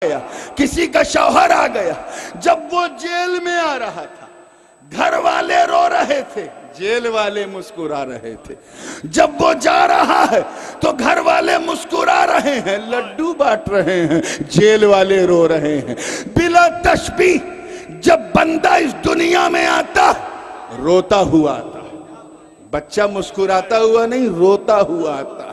گیا، کسی کا شوہر آ گیا، جب وہ جیل میں آ رہا تھا گھر والے رو رہے تھے، جیل والے مسکرا رہے تھے، جب وہ جا رہا ہے تو گھر والے مسکرا رہے ہیں، لڈو بانٹ رہے ہیں، جیل والے رو رہے ہیں۔ بلا تشبیہ جب بندہ اس دنیا میں آتا روتا ہوا آتا، بچہ مسکراتا ہوا نہیں روتا ہوا آتا،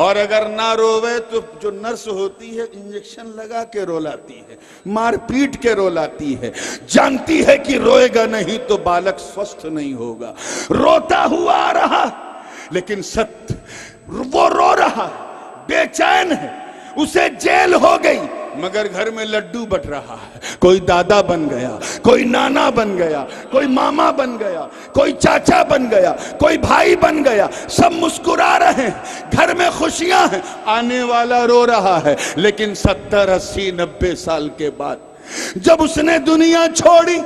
اور اگر نہ روے تو جو نرس ہوتی ہے انجیکشن لگا کے رولاتی ہے، مار پیٹ کے رولاتی ہے، جانتی ہے کہ روئے گا نہیں تو بالک سوستھ نہیں ہوگا، روتا ہوا آ رہا، لیکن وہ رو رہا بے چین ہے، اسے جیل ہو گئی مگر گھر میں لڈو بٹ رہا ہے، کوئی دادا بن گیا، کوئی نانا بن گیا، کوئی ماما بن گیا، کوئی چاچا بن گیا، کوئی بھائی بن گیا، سب مسکرا رہے ہیں، گھر میں خوشیاں ہیں، آنے والا رو رہا ہے، لیکن 70 80 90 سال کے بعد جب اس نے دنیا چھوڑی،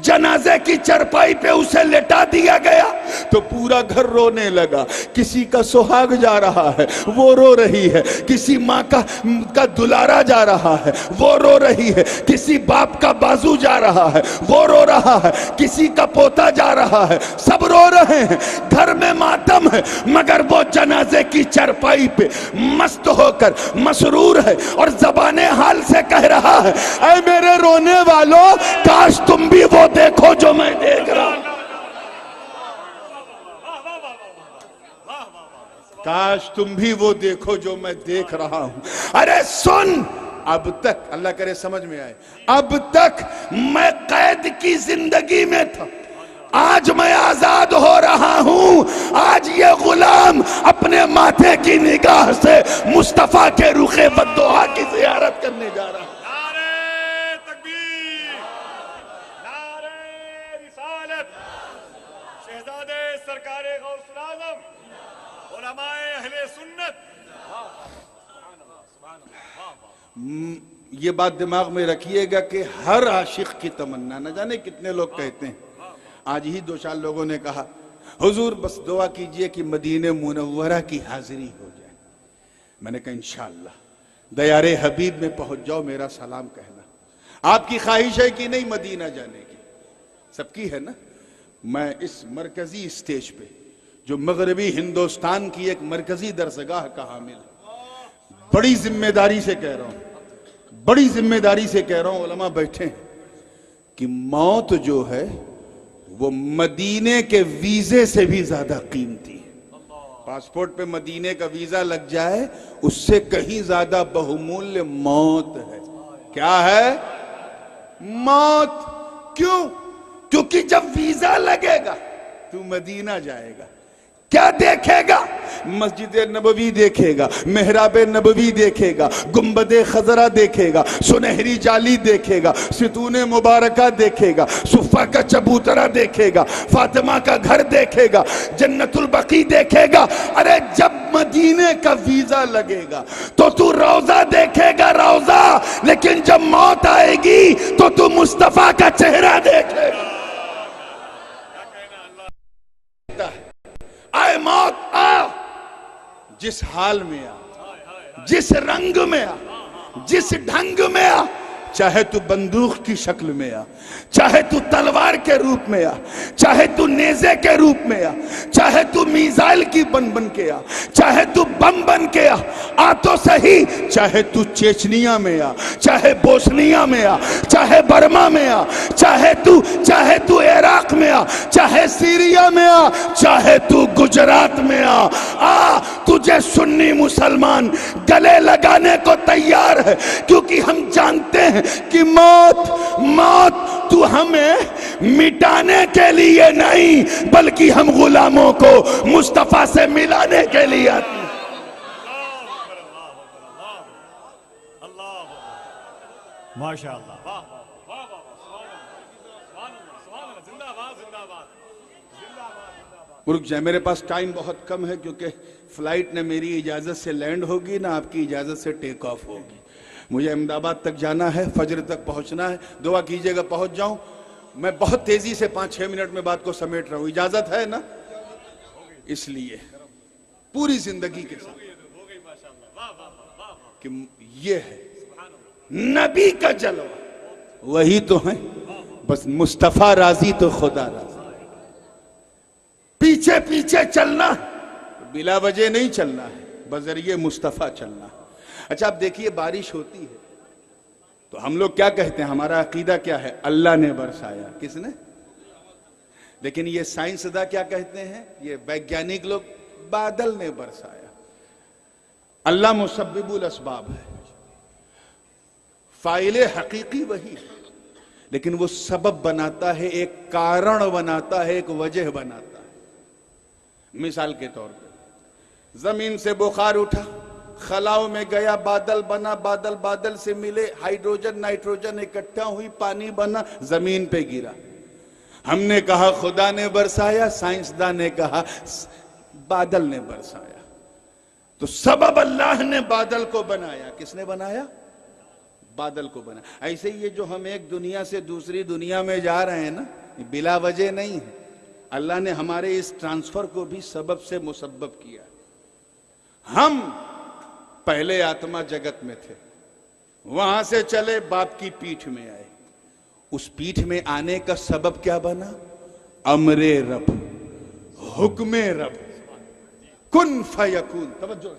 جنازے کی چرپائی پہ اسے لٹا دیا گیا تو پورا گھر رونے لگا، کسی کا سہاگ جا رہا ہے وہ رو رہی ہے، کسی ماں کا دلارا جا رہا ہے وہ رو رہی ہے، کسی باپ کا بازو جا رہا ہے وہ رو رہا ہے، کسی کا پوتا جا رہا ہے، سب رو رہے ہیں، گھر میں ماتم ہے، مگر وہ جنازے کی چرپائی پہ مست ہو کر مسرور ہے اور زبان حال سے کہہ رہا ہے، اے میرے رونے والوں کاش تم بھی وہ دیکھو جو میں دیکھ رہا ہوں، کاش تم بھی وہ دیکھو جو میں دیکھ رہا ہوں۔ ارے سن، اب تک اللہ کرے سمجھ میں آئے، اب تک میں قید کی زندگی میں تھا، آج میں آزاد ہو رہا ہوں، آج یہ غلام اپنے ماتھے کی نگاہ سے مصطفیٰ کے رخ بددعا کی زیارت کرنے جا رہا ہوں۔ سرکار غوث العظم، علماء اہل سنت، یہ بات دماغ میں رکھیے گا کہ ہر عاشق کی تمنا، نہ جانے کتنے لوگ کہتے ہیں، آج ہی 2 لوگوں نے کہا حضور بس دعا کیجئے کہ مدینہ منورہ کی حاضری ہو جائے، میں نے کہا انشاءاللہ دیار حبیب میں پہنچ جاؤ، میرا سلام کہنا، آپ کی خواہش ہے کہ نہیں مدینہ جانے کی؟ سب کی ہے نا۔ میں اس مرکزی اسٹیج پہ جو مغربی ہندوستان کی ایک مرکزی درسگاہ کا حامل ہے، بڑی ذمہ داری سے کہہ رہا ہوں، بڑی ذمہ داری سے کہہ رہا ہوں، علماء بیٹھے ہیں کہ موت جو ہے وہ مدینے کے ویزے سے بھی زیادہ قیمتی ہے، پاسپورٹ پہ مدینے کا ویزا لگ جائے اس سے کہیں زیادہ بہمولیہ موت ہے۔ کیا ہے؟ موت۔ کیوں؟ کیونکہ جب ویزا لگے گا تو مدینہ جائے گا، کیا دیکھے گا؟ مسجد نبوی دیکھے گا، محراب نبوی دیکھے گا، گنبد خضرا دیکھے گا، سنہری جالی دیکھے گا، ستون مبارکہ دیکھے گا، صفہ کا چبوترا دیکھے گا، فاطمہ کا گھر دیکھے گا، جنت البقیع دیکھے گا۔ ارے جب مدینے کا ویزا لگے گا تو روضہ دیکھے گا، روضہ، لیکن جب موت آئے گی تو مصطفیٰ کا چہرہ دیکھے گا۔ آئے موت آ، جس حال میں آ، جس رنگ میں آ، جس ڈھنگ میں آ، چاہے تو بندوق کی شکل میں آ، چاہے تو تلوار کے روپ میں آ، چاہے تو نیزے کے روپ میں آ، چاہے تو میزائل کی بن کے آ، چاہے تو بم بن کے آ تو صحیح، چاہے تو چیچنیا میں آ، چاہے بوسنیا میں آ، چاہے برما میں آ، چاہے تو عراق میں آ، چاہے سیریا میں آ، چاہے تو گجرات میں آ، تجھے سنی مسلمان گلے لگانے کو تیار ہے، کیونکہ ہم جانتے ہیں کہ موت تو ہمیں مٹانے کے لیے نہیں بلکہ ہم غلاموں کو مصطفیٰ سے ملانے کے لیے آتی ہے۔ ماشاءاللہ، رک جائے، میرے پاس ٹائم بہت کم ہے کیونکہ فلائٹ نہ میری اجازت سے لینڈ ہوگی نہ آپ کی اجازت سے ٹیک آف ہوگی، مجھے احمد آباد تک جانا ہے، فجر تک پہنچنا ہے، دعا کیجئے گا پہنچ جاؤں۔ میں بہت تیزی سے 5-6 منٹ میں بات کو سمیٹ رہا ہوں، اجازت ہے نا؟ اس لیے پوری زندگی کے ساتھ کہ یہ ہے نبی کا جلوہ وہی تو ہیں. بس مصطفیٰ راضی تو خدا راضی. پیچھے پیچھے چلنا بلا وجہ نہیں چلنا ہے, بذریعہ مصطفیٰ چلنا ہے. اچھا اب دیکھیے بارش ہوتی ہے تو ہم لوگ کیا کہتے ہیں, ہمارا عقیدہ کیا ہے, اللہ نے برسایا. کس نے؟ لیکن یہ سائنسداں کیا کہتے ہیں, یہ ویگیانک لوگ, بادل نے برسایا. اللہ مسبب الاسباب ہے, فاعل حقیقی وہی ہے, لیکن وہ سبب بناتا ہے, ایک کارن بناتا ہے, ایک وجہ بناتا ہے. مثال کے طور پہ زمین سے بخار اٹھا, خلاؤں میں گیا, بادل بنا, بادل سے ملے, ہائیڈروجن نائٹروجن اکٹھا ہوئی, پانی بنا, زمین پہ گرا. ہم نے کہا خدا نے برسایا, سائنسداں نے کہا بادل نے برسایا. تو سبب اللہ نے بادل کو بنایا. کس نے بنایا؟ بادل کو بنایا. ایسے یہ جو ہم ایک دنیا سے دوسری دنیا میں جا رہے ہیں نا, بلا وجہ نہیں ہے. اللہ نے ہمارے اس ٹرانسفر کو بھی سبب سے مسبب کیا. ہم پہلے آتما جگت میں تھے, وہاں سے چلے باپ کی پیٹھ میں آئے. اس پیٹھ میں آنے کا سبب کیا بنا؟ امر رب, حکم رب, کن فیکون. توجہ,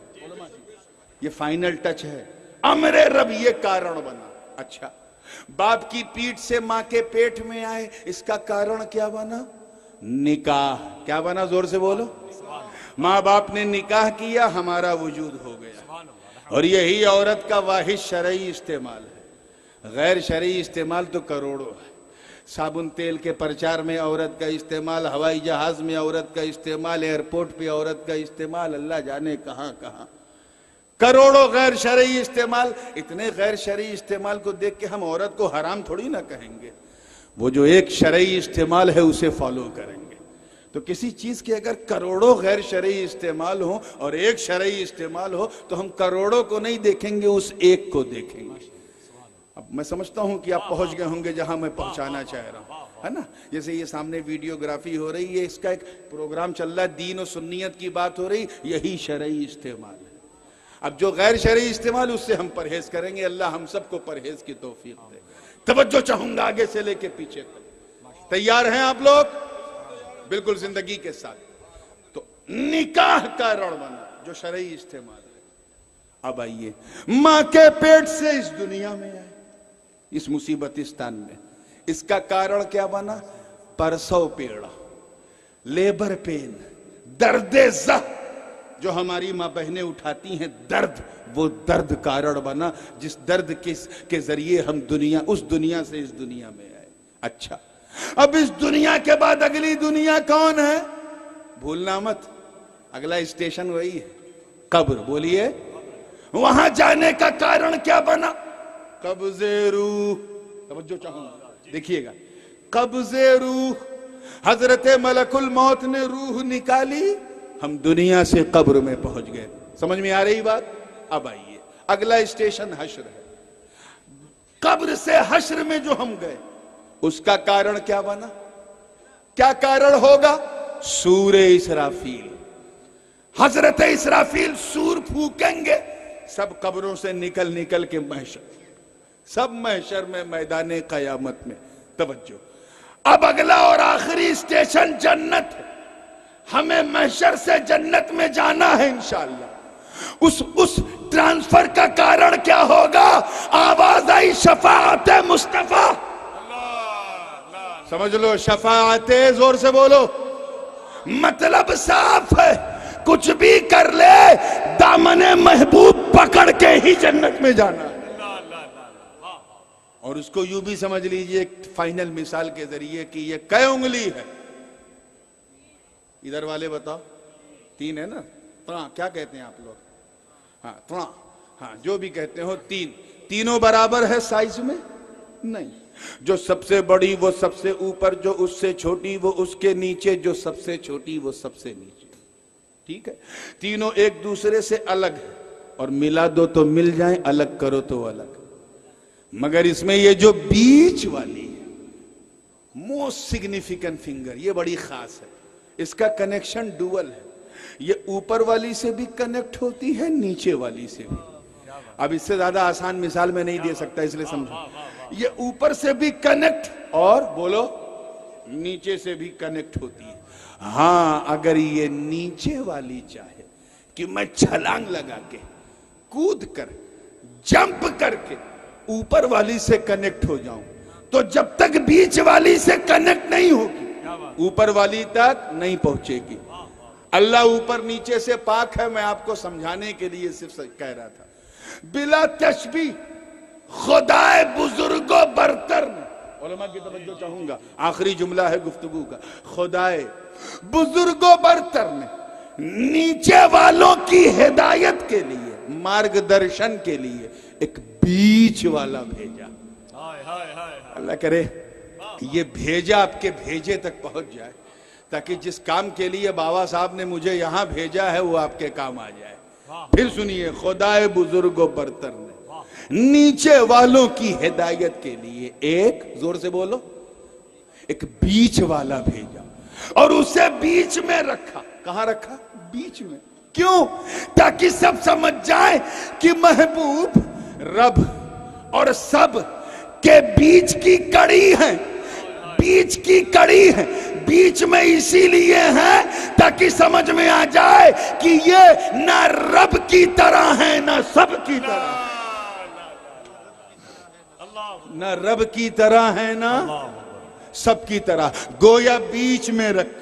یہ فائنل ٹچ ہے. امر رب یہ کارن بنا. اچھا, باپ کی پیٹھ سے ماں کے پیٹ میں آئے, اس کا کارن کیا بنا؟ نکاح. کیا بنا؟ زور سے بولو. ماں باپ نے نکاح کیا, ہمارا وجود ہو گیا. اور یہی عورت کا واحد شرعی استعمال ہے. غیر شرعی استعمال تو کروڑوں ہے. صابن تیل کے پرچار میں عورت کا استعمال, ہوائی جہاز میں عورت کا استعمال, ایئرپورٹ پہ عورت کا استعمال, اللہ جانے کہاں کہاں کروڑوں غیر شرعی استعمال. اتنے غیر شرعی استعمال کو دیکھ کے ہم عورت کو حرام تھوڑی نہ کہیں گے. وہ جو ایک شرعی استعمال ہے اسے فالو کریں گے. تو کسی چیز کے اگر کروڑوں غیر شرعی استعمال ہوں اور ایک شرعی استعمال ہو تو ہم کروڑوں کو نہیں دیکھیں گے, اس ایک کو دیکھیں گے. اب میں سمجھتا ہوں کہ آپ پہنچ گئے ہوں گے جہاں میں پہنچانا چاہ رہا ہوں, ہے نا. جیسے یہ سامنے ویڈیوگرافی ہو رہی ہے, اس کا ایک پروگرام چل رہا ہے, دین و سنیت کی بات ہو رہی, یہی شرعی استعمال ہے. اب جو غیر شرعی استعمال اس سے ہم پرہیز کریں گے. اللہ ہم سب کو پرہیز کی توفیق دے. توجہ چاہوں گا آگے سے لے کے پیچھے تک. تیار ہیں آپ لوگ؟ بالکل زندگی کے ساتھ. تو نکاح کا کارن بنا جو شرعی استعمال ہے. اب آئیے, ماں کے پیٹ سے اس دنیا میں آئے, اس مصیبتستان میں. اس کا کارن کیا بنا؟ پرسو پیڑا, لیبر پین, درد زہ جو ہماری ماں بہنیں اٹھاتی ہیں, درد, وہ درد کارن بنا جس درد کے ذریعے ہم اس دنیا سے اس دنیا میں آئے. اچھا, اب اس دنیا کے بعد اگلی دنیا کون ہے؟ بھولنا مت, اگلا اسٹیشن وہی ہے, قبر. بولیے, وہاں جانے کا کارن کیا بنا؟ قبض روح. توجہ چاہوں گا, دیکھیے گا. قبض روح, حضرت ملک الموت نے روح نکالی, ہم دنیا سے قبر میں پہنچ گئے. سمجھ میں آ رہی بات؟ اب آئیے, اگلا اسٹیشن حشر ہے. قبر سے حشر میں جو ہم گئے, اس کا کارن کیا بنا؟ کیا کارن ہوگا؟ سور اسرافیل. حضرت اسرافیل سور پھونکیں گے, سب قبروں سے نکل کے محشر, سب محشر میں, میدان قیامت میں. توجہ, اب اگلا اور آخری اسٹیشن جنت ہے. ہمیں محشر سے جنت میں جانا ہے انشاءاللہ. اس ٹرانسفر کا کارن کیا ہوگا؟ آواز آئی شفاعت مصطفیٰ. سمجھ لو, شفاعت, زور سے بولو. مطلب صاف ہے, کچھ بھی کر لے دامن محبوب پکڑ کے ہی جنت میں جانا ہے. اور اس کو یوں بھی سمجھ لیجئے ایک فائنل مثال کے ذریعے کہ یہ کئے انگلی ہے. ادھر والے بتاؤ, 3 ہے نا؟ ترا کیا کہتے ہیں آپ لوگ؟ ہاں, ترا, ہاں, جو بھی کہتے ہو. 3 تینوں برابر ہے سائز میں؟ نہیں. جو سب سے بڑی وہ سب سے اوپر, جو اس سے چھوٹی وہ اس کے نیچے, جو سب سے چھوٹی وہ سب سے نیچے. ٹھیک ہے, تینوں ایک دوسرے سے الگ ہے, اور ملا دو تو مل جائیں, الگ کرو تو الگ. مگر اس میں یہ جو بیچ والی ہے, موسٹ سگنیفیکنٹ فنگر, یہ بڑی خاص ہے. اس کا کنیکشن ڈوول ہے. یہ اوپر والی سے بھی کنیکٹ ہوتی ہے, نیچے والی سے بھی. اب اس سے زیادہ آسان مثال میں نہیں دے سکتا، اس لیے سمجھو، یہ اوپر سے بھی کنیکٹ اور بولو نیچے سے بھی کنیکٹ ہوتی ہے۔ ہاں اگر یہ نیچے والی چاہے کہ میں چھلانگ لگا کے کود کر جمپ کر کے اوپر والی سے کنیکٹ ہو جاؤں، تو جب تک بیچ والی سے کنیکٹ نہیں ہوگی اوپر والی تک نہیں پہنچے گی۔ اللہ اوپر نیچے سے پاک ہے، میں آپ کو سمجھانے کے لیے صرف کہہ رہا تھا۔ بلا تشبیہ خدائے بزرگ و برتر نے، علماء کی توجہ چاہوں گا، آخری جملہ ہے گفتگو کا، خدائے بزرگ و برتر نے نیچے والوں کی ہدایت کے لیے، مارگ درشن کے لیے ایک بیچ والا بھیجا۔ اللہ کرے یہ بھیجا آپ کے بھیجے تک پہنچ جائے، تاکہ جس کام کے لیے بابا صاحب نے مجھے یہاں بھیجا ہے وہ آپ کے کام آ جائے۔ پھر سنیے، خدائے بزرگ و برتر نے نیچے والوں کی ہدایت کے لیے ایک، زور سے بولو، ایک بیچ والا بھیجا، اور اسے بیچ میں رکھا۔ کہاں رکھا؟ بیچ میں۔ کیوں؟ تاکہ سب سمجھ جائیں کہ محبوب رب اور سب کے بیچ کی کڑی ہے، بیچ کی کڑی ہے، بیچ میں اسی لیے ہے تاکہ سمجھ میں آ جائے کہ یہ نہ رب کی طرح ہے نہ سب کی طرح، نہ رب کی طرح ہے نہ سب کی طرح۔ گویا بیچ میں رکھ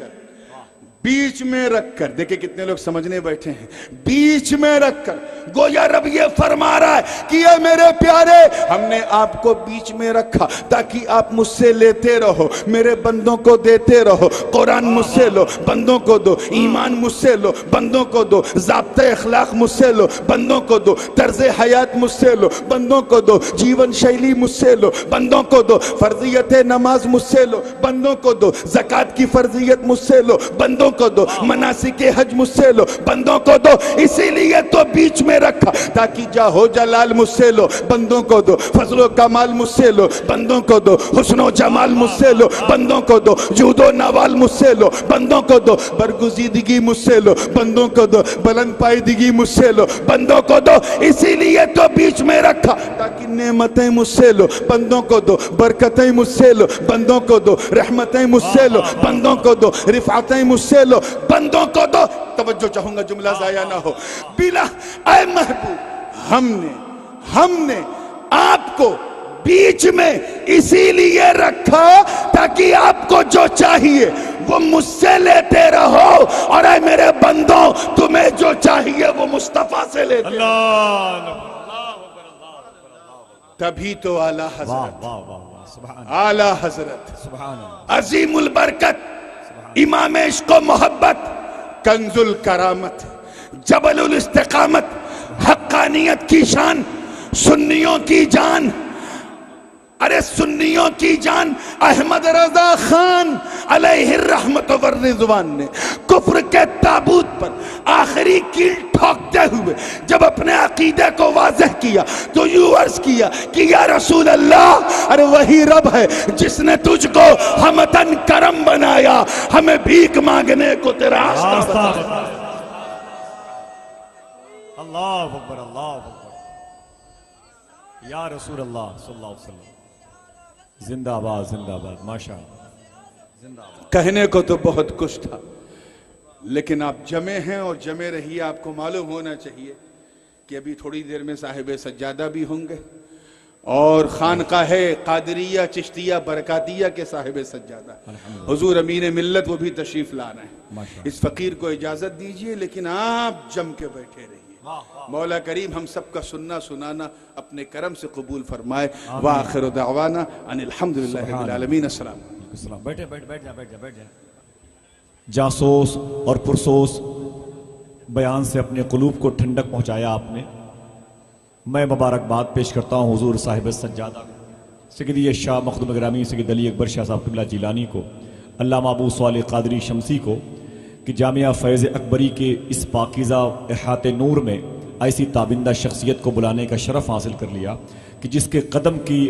کر دیکھیں کتنے لوگ سمجھنے بیٹھے ہیں، بیچ میں رکھ کر گویا رب یہ فرما رہا ہے کہ اے میرے پیارے، ہم نے آپ کو بیچ میں رکھا تاکہ آپ مجھ سے لیتے رہو، میرے بندوں کو دیتے رہو، قرآن مجھ سے لو، بندوں کو دو، ایمان مجھ سے لو، بندوں کو دو، ضابطہ اخلاق مجھ سے لو، بندوں کو دو، طرز حیات مجھ سے لو، بندوں کو دو، جیون شیلی مجھ سے لو، بندوں کو دو، فرضیت نماز مجھ سے لو، بندوں کو دو، زکوٰۃ کی فرضیت مجھ سے لو، بندوں کو دو، مناسک حج مجھ سے لو، بندوں کو دو۔ اسی لیے تو بیچ میں رکھا تاکہ جاہو جلال مجھ سے لو، بندوں کو دو، فضل و کمال مجھ سے لو، بندوں کو دو، حسن و جمال مجھ سے لو، بندوں کو دو، جود و نوال مجھ سے لو، بندوں کو دو، برگزیدگی مجھ سے لو، بندوں کو دو، بلند پائیدگی مجھ سے لو، بندوں کو دو۔ اسی لیے تو بیچ میں رکھا تاکہ نعمتیں مجھ سے لو، بندوں کو دو، برکتیں مجھ سے لو، بندوں کو دو، رحمتیں مجھ سے لو، بندوں کو دو، رفعتیں مجھ سے لو، بندوں کو دو۔ توجہ چاہوں گا جملہ ضائع نہ ہو۔ بلا اے محبوب، ہم نے آپ کو بیچ میں اسی لیے رکھا تاکہ آپ کو جو چاہیے وہ مجھ سے لیتے رہو، اور اے میرے بندوں تمہیں جو چاہیے وہ مصطفیٰ سے لیتے رہو۔ تبھی تو اعلیٰ حضرت، اعلیٰ حضرت، عظیم البرکت، امام عشق و محبت، کنز الکرامت، جبل الاستقامت، حقانیت کی شان، سنیوں کی جان، ارے سنیوں کی جان احمد رضا خان علیہ الرحمت والرضوان نے کفر کے تابوت پر آخری کیل ٹھوکتے ہوئے جب اپنے عقیدے کو واضح کیا تو یوں عرض کیا کہ یا رسول اللہ، ارے وہی رب ہے جس نے تجھ کو ہمتن کرم بنایا، ہمیں بھیک مانگنے کو تیرا راستہ بتایا۔ اللہ اکبر، اللہ اکبر، یا رسول اللہ صلی اللہ علیہ وسلم، زندہ آباد، زندہ آباد، ماشاءاللہ، زندہ آباد۔ کہنے کو تو بہت کچھ تھا، لیکن آپ جمع ہیں اور جمع رہیے۔ آپ کو معلوم ہونا چاہیے کہ ابھی تھوڑی دیر میں صاحب سجادہ بھی ہوں گے، اور خانقاہ قادریہ چشتیہ برکاتیہ کے صاحب سجادہ حضور امین ملت وہ بھی تشریف لا رہے ہیں۔ اس فقیر کو اجازت دیجئے، لیکن آپ جم کے بیٹھے رہیے۔ مولا کریم ہم سب کا سننا سنانا اپنے کرم سے قبول فرمائے۔ وآخر دعوانا ان الحمدللہ رب العالمین۔ السلام علیکم۔ بیٹھے بیٹھ جائیں۔ جاسوس اور پرسوس بیان سے اپنے قلوب کو ٹھنڈک پہنچایا آپ نے۔ میں مبارکباد پیش کرتا ہوں حضور صاحب سجادہ سیدی شاہ مخدوم گرامی سید علی اکبر شاہ صاحب قبلہ جیلانی کو، علامہ ابو صالح قادری شمسی کو، کہ جامعہ فیض اکبری کے اس پاکیزہ احاطے نور میں ایسی تابندہ شخصیت کو بلانے کا شرف حاصل کر لیا کہ جس کے قدم کی